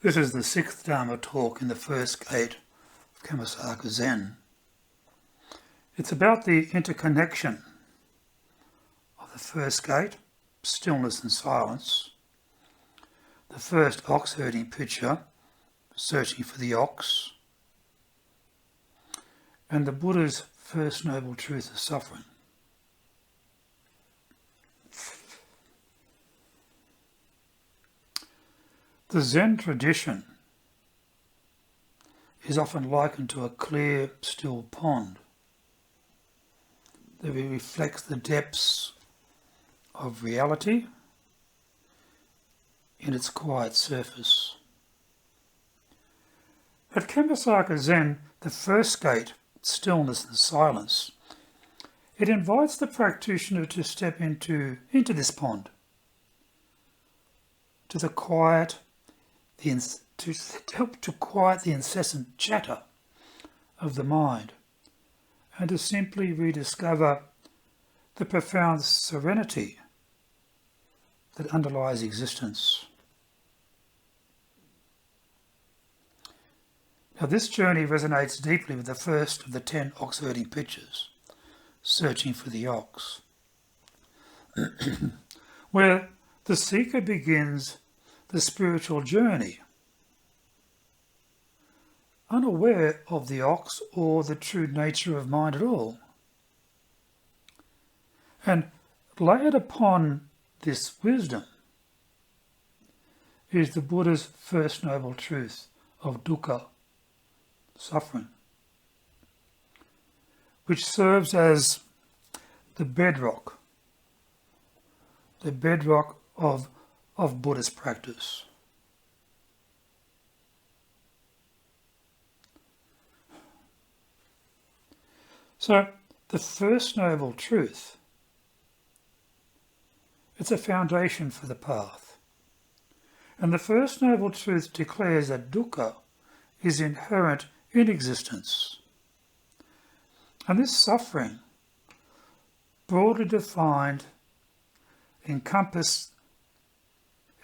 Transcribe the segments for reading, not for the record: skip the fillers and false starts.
This is the sixth Dharma talk in the first gate of Kammasaka Zen. It's about the interconnection of the first gate, stillness and silence, the first ox-herding picture, searching for the ox, and the Buddha's first noble truth of suffering. The Zen tradition is often likened to a clear, still pond that reflects the depths of reality in its quiet surface. At Kammasaka Zen, the first gate, stillness and silence, it invites the practitioner to step into this pond, to the quiet, to help to quiet the incessant chatter of the mind, and to simply rediscover the profound serenity that underlies existence. Now, this journey resonates deeply with the first of the 10 ox-herding pictures, searching for the ox, where the seeker begins the spiritual journey, unaware of the ox or the true nature of mind at all. And layered upon this wisdom is the Buddha's first noble truth of dukkha, suffering, which serves as the bedrock of Buddhist practice. So, the first noble truth, it's a foundation for the path. And the first noble truth declares that dukkha is inherent in existence. And this suffering, broadly defined,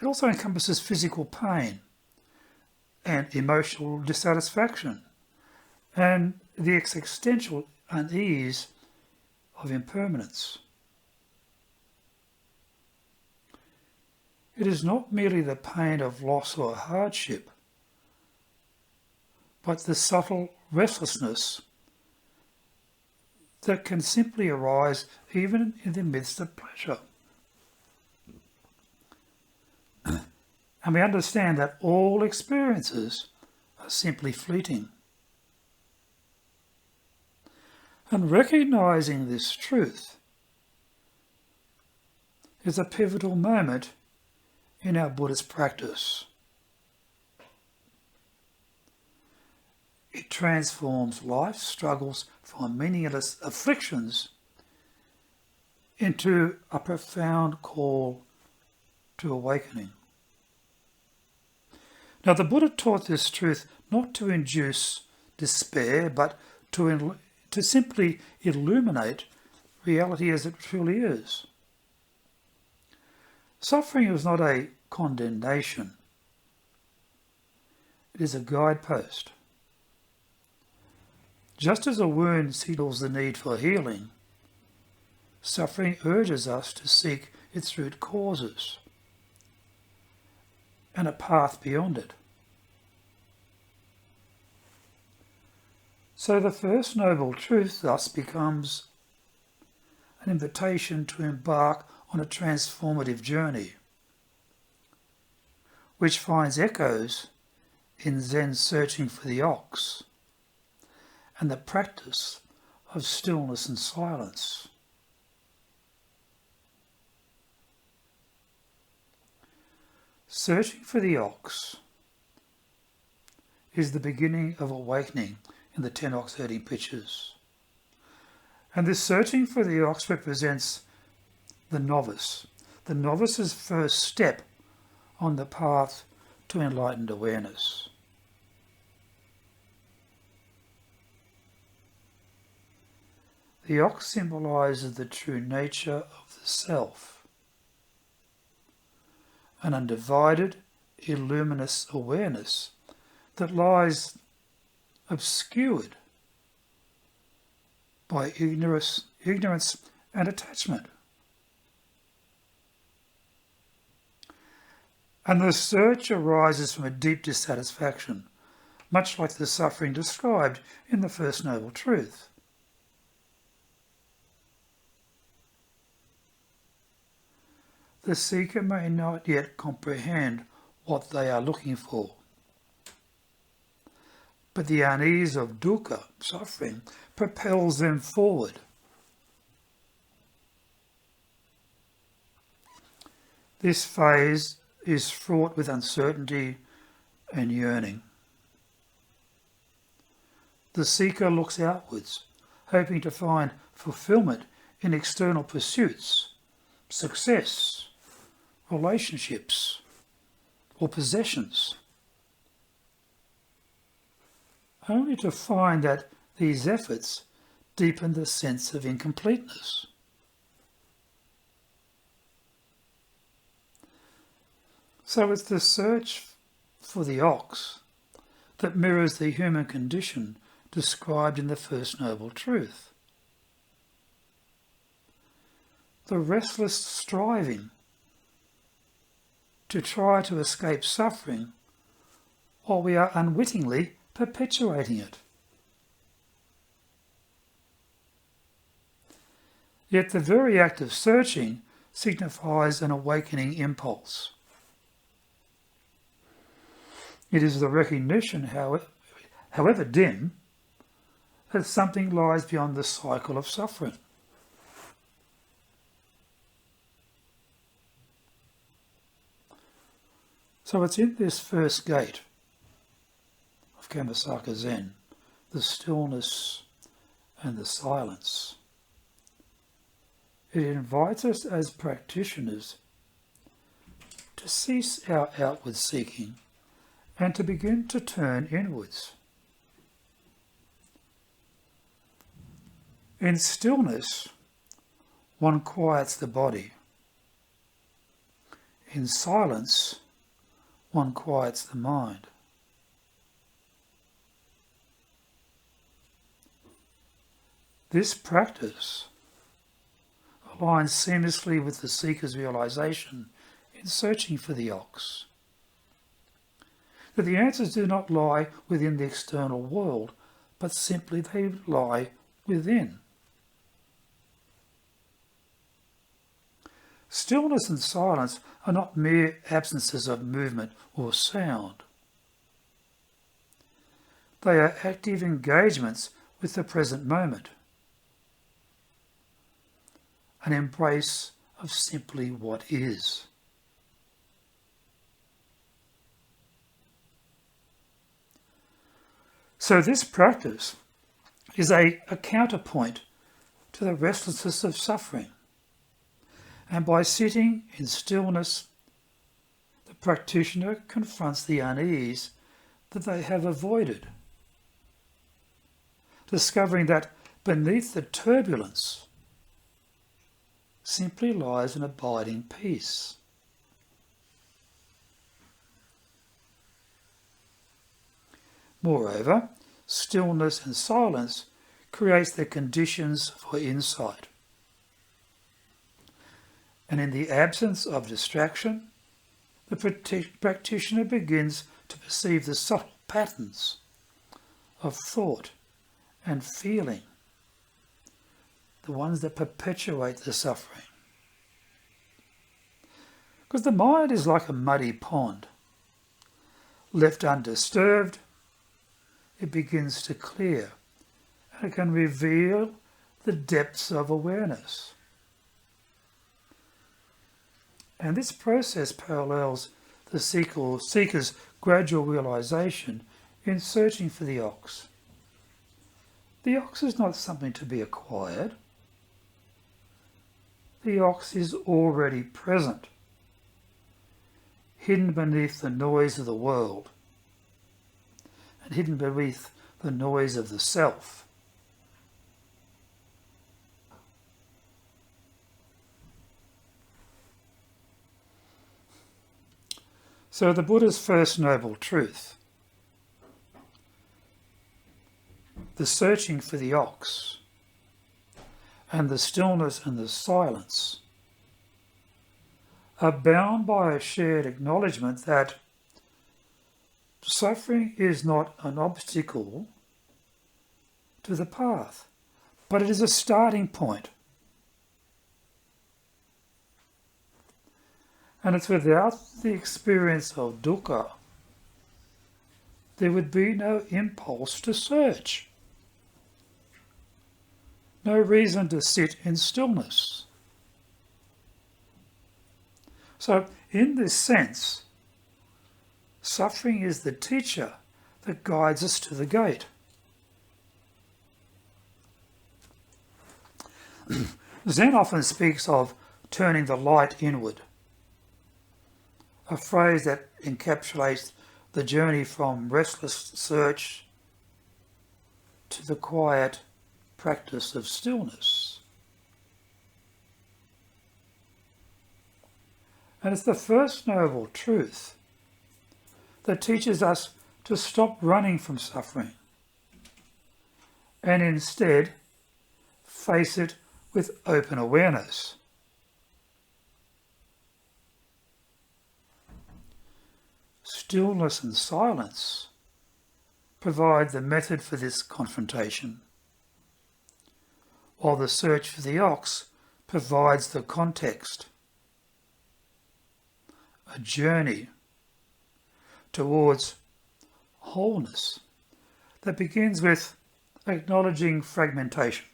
it also encompasses physical pain and emotional dissatisfaction and the existential unease of impermanence. It is not merely the pain of loss or hardship, but the subtle restlessness that can simply arise even in the midst of pleasure. And we understand that all experiences are simply fleeting. And recognizing this truth is a pivotal moment in our Buddhist practice. It transforms life's struggles from meaningless afflictions into a profound call to awakening. Now, the Buddha taught this truth not to induce despair, but to simply illuminate reality as it truly is. Suffering is not a condemnation. It is a guidepost. Just as a wound signals the need for healing, suffering urges us to seek its root causes and a path beyond it. So the first noble truth thus becomes an invitation to embark on a transformative journey, which finds echoes in Zen's searching for the ox and the practice of stillness and silence. Searching for the ox is the beginning of awakening in the 10 ox-herding pictures. And this searching for the ox represents the novice, the novice's first step on the path to enlightened awareness. The ox symbolises the true nature of the self, an undivided, illuminous awareness that lies obscured by ignorance and attachment. And the search arises from a deep dissatisfaction, much like the suffering described in the First Noble Truth. The seeker may not yet comprehend what they are looking for, but the unease of dukkha, suffering, propels them forward. This phase is fraught with uncertainty and yearning. The seeker looks outwards, hoping to find fulfillment in external pursuits, success, relationships, or possessions, only to find that these efforts deepen the sense of incompleteness. So it's the search for the ox that mirrors the human condition described in the First Noble Truth. The restless striving to try to escape suffering while we are unwittingly perpetuating it. Yet the very act of searching signifies an awakening impulse. It is the recognition, however dim, that something lies beyond the cycle of suffering. So it's in this first gate of Kammasaka Zen, the stillness and the silence. It invites us as practitioners to cease our outward seeking and to begin to turn inwards. In stillness, one quiets the body. In silence, one quiets the mind. This practice aligns seamlessly with the seeker's realization in searching for the ox, that the answers do not lie within the external world, but simply they lie within. Stillness and silence are not mere absences of movement or sound. They are active engagements with the present moment, an embrace of simply what is. So this practice is a counterpoint to the restlessness of suffering. And by sitting in stillness, the practitioner confronts the unease that they have avoided, discovering that beneath the turbulence simply lies an abiding peace. Moreover, stillness and silence creates the conditions for insight. And in the absence of distraction, the practitioner begins to perceive the subtle patterns of thought and feeling, the ones that perpetuate the suffering. Because the mind is like a muddy pond. Left undisturbed, it begins to clear, and it can reveal the depths of awareness. And this process parallels the seeker's gradual realization in searching for the ox. The ox is not something to be acquired. The ox is already present, hidden beneath the noise of the world, and hidden beneath the noise of the self. So the Buddha's first noble truth, the searching for the ox, and the stillness and the silence are bound by a shared acknowledgement that suffering is not an obstacle to the path, but it is a starting point. And it's without the experience of dukkha, there would be no impulse to search, no reason to sit in stillness. So, in this sense, suffering is the teacher that guides us to the gate. Zen often speaks of turning the light inward, a phrase that encapsulates the journey from restless search to the quiet practice of stillness. And it's the first noble truth that teaches us to stop running from suffering and instead face it with open awareness. Stillness and silence provide the method for this confrontation, while the search for the ox provides the context, a journey towards wholeness that begins with acknowledging fragmentation.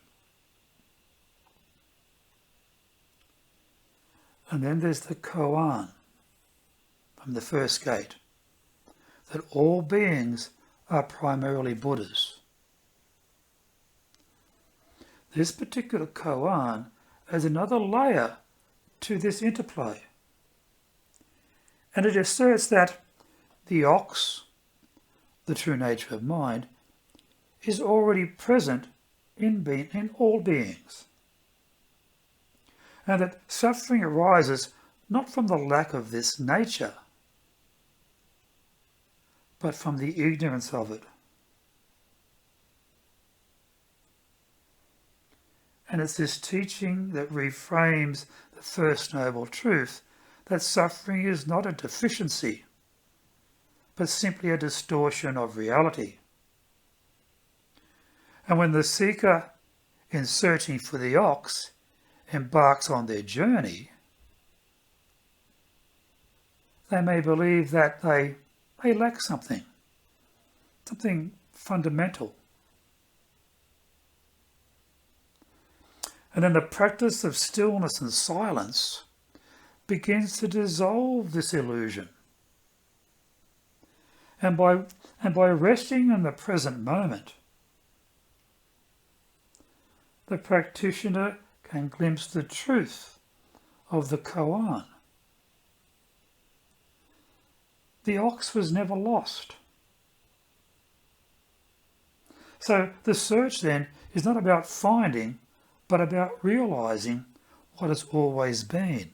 And then there's the koan from the first gate, that all beings are primarily Buddhas. This particular koan adds another layer to this interplay, and it asserts that the ox, the true nature of mind, is already present in all beings, and that suffering arises not from the lack of this nature, but from the ignorance of it. And it's this teaching that reframes the first noble truth that suffering is not a deficiency, but simply a distortion of reality. And when the seeker, in searching for the ox, embarks on their journey, they may believe that they lack something fundamental. And then the practice of stillness and silence begins to dissolve this illusion. And by resting in the present moment, the practitioner can glimpse the truth of the koan. The ox was never lost. So the search then is not about finding, but about realising what has always been.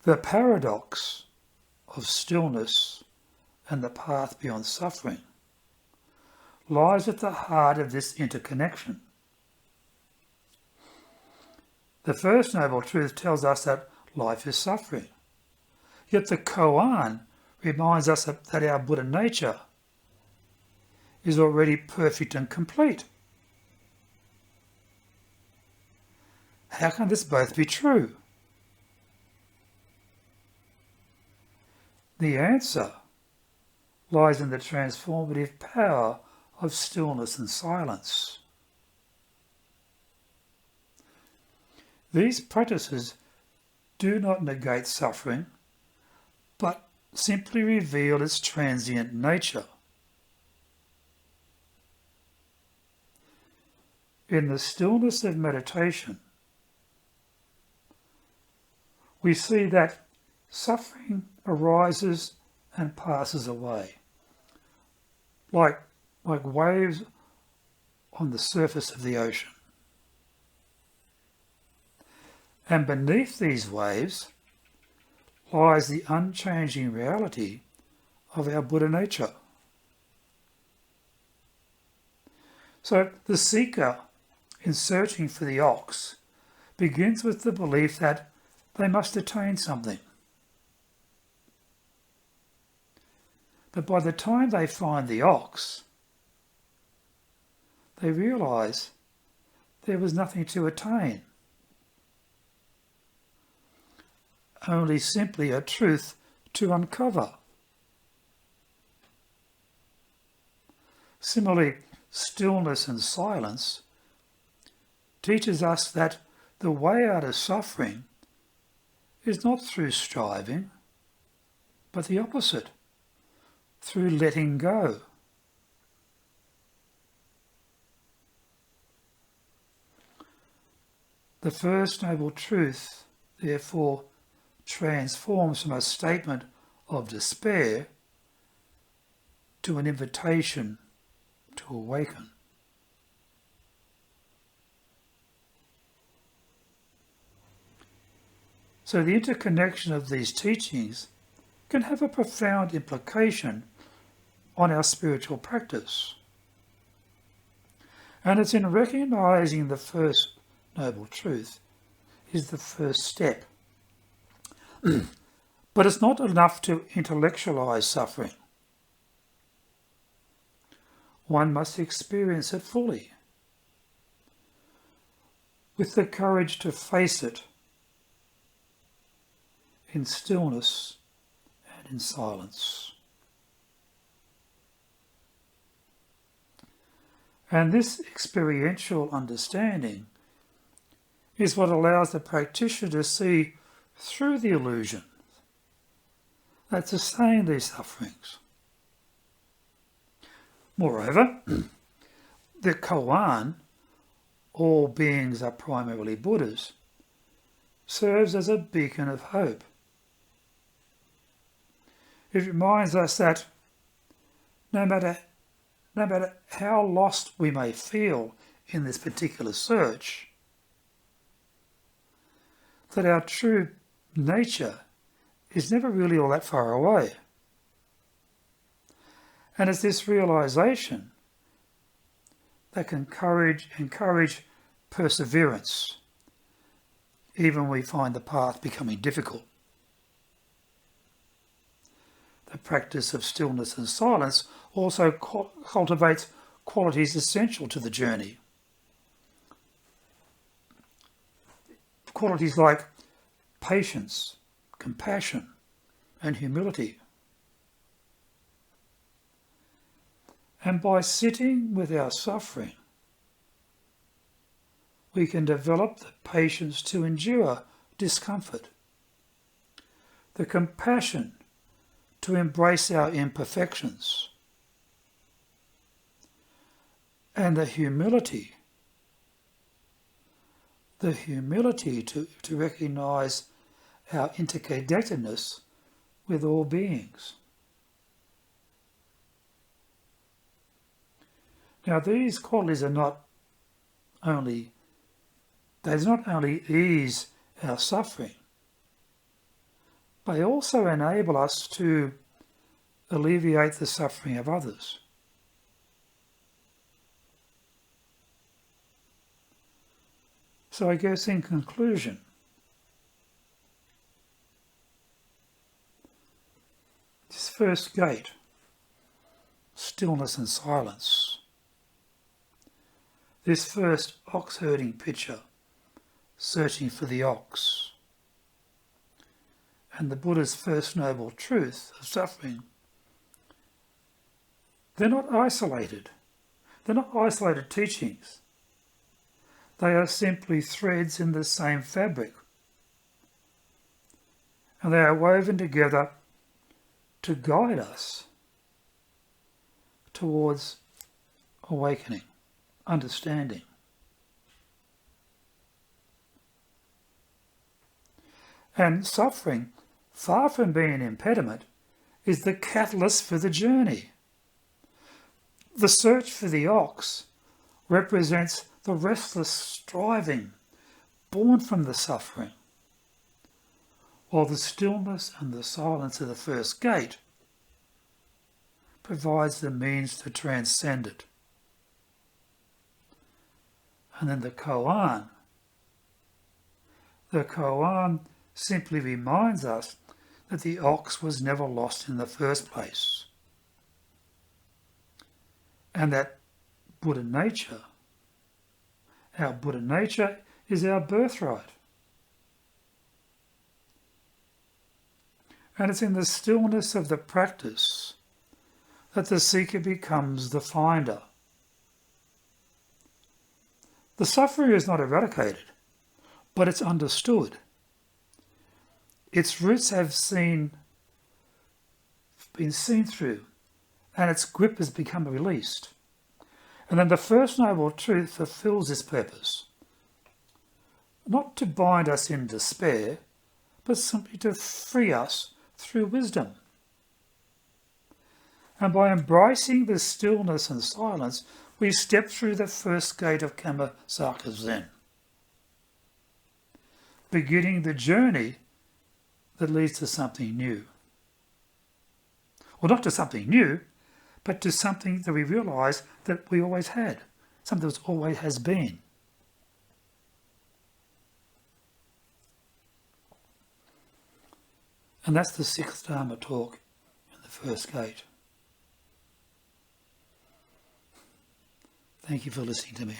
The paradox of stillness and the path beyond suffering lies at the heart of this interconnection. The first noble truth tells us that life is suffering, yet the koan reminds us that our Buddha nature is already perfect and complete. How can this both be true? The answer lies in the transformative power of stillness and silence. These practices do not negate suffering, but simply reveal its transient nature. In the stillness of meditation, we see that suffering arises and passes away, like waves on the surface of the ocean. And beneath these waves lies the unchanging reality of our Buddha nature. So the seeker, in searching for the ox, begins with the belief that they must attain something. But by the time they find the ox, they realise there was nothing to attain, only simply a truth to uncover. Similarly, stillness and silence teaches us that the way out of suffering is not through striving, but the opposite, through letting go. The First Noble Truth, therefore, transforms from a statement of despair to an invitation to awaken. So the interconnection of these teachings can have a profound implication on our spiritual practice. And it's in recognising the First Noble Truth is the first step. But it's not enough to intellectualise suffering. One must experience it fully, with the courage to face it in stillness and in silence. And this experiential understanding is what allows the practitioner to see through the illusion that sustain these sufferings. Moreover, the koan, all beings are primarily Buddhas, serves as a beacon of hope. It reminds us that no matter how lost we may feel in this particular search, that our true nature is never really all that far away. And it's this realisation that can encourage perseverance, even when we find the path becoming difficult. The practice of stillness and silence also cultivates qualities essential to the journey. Qualities like patience, compassion, and humility. And by sitting with our suffering, we can develop the patience to endure discomfort, the compassion to embrace our imperfections, and the humility to recognise our interconnectedness with all beings. Now, these qualities do not only ease our suffering, they also enable us to alleviate the suffering of others. So I guess in conclusion, this first gate, stillness and silence, this first ox herding picture, searching for the ox, and the Buddha's first noble truth of suffering, they're not isolated. They're not isolated teachings. They are simply threads in the same fabric. And they are woven together to guide us towards awakening, understanding. And suffering, far from being an impediment, is the catalyst for the journey. The search for the ox represents the restless striving, born from the suffering, while the stillness and the silence of the first gate provides the means to transcend it. And then the koan. The koan simply reminds us that the ox was never lost in the first place, and that Buddha nature, our Buddha nature, is our birthright. And it's in the stillness of the practice that the seeker becomes the finder. The suffering is not eradicated, but it's understood. Its roots have been seen through, and its grip has become released. And then the First Noble Truth fulfills this purpose, not to bind us in despair, but simply to free us through wisdom. And by embracing the stillness and silence, we step through the first gate of Kammasaka Zen, beginning the journey that leads to something new. Well, not to something new, but to something that we realise that we always had, something that always has been. And that's the sixth Dharma talk in the first gate. Thank you for listening to me.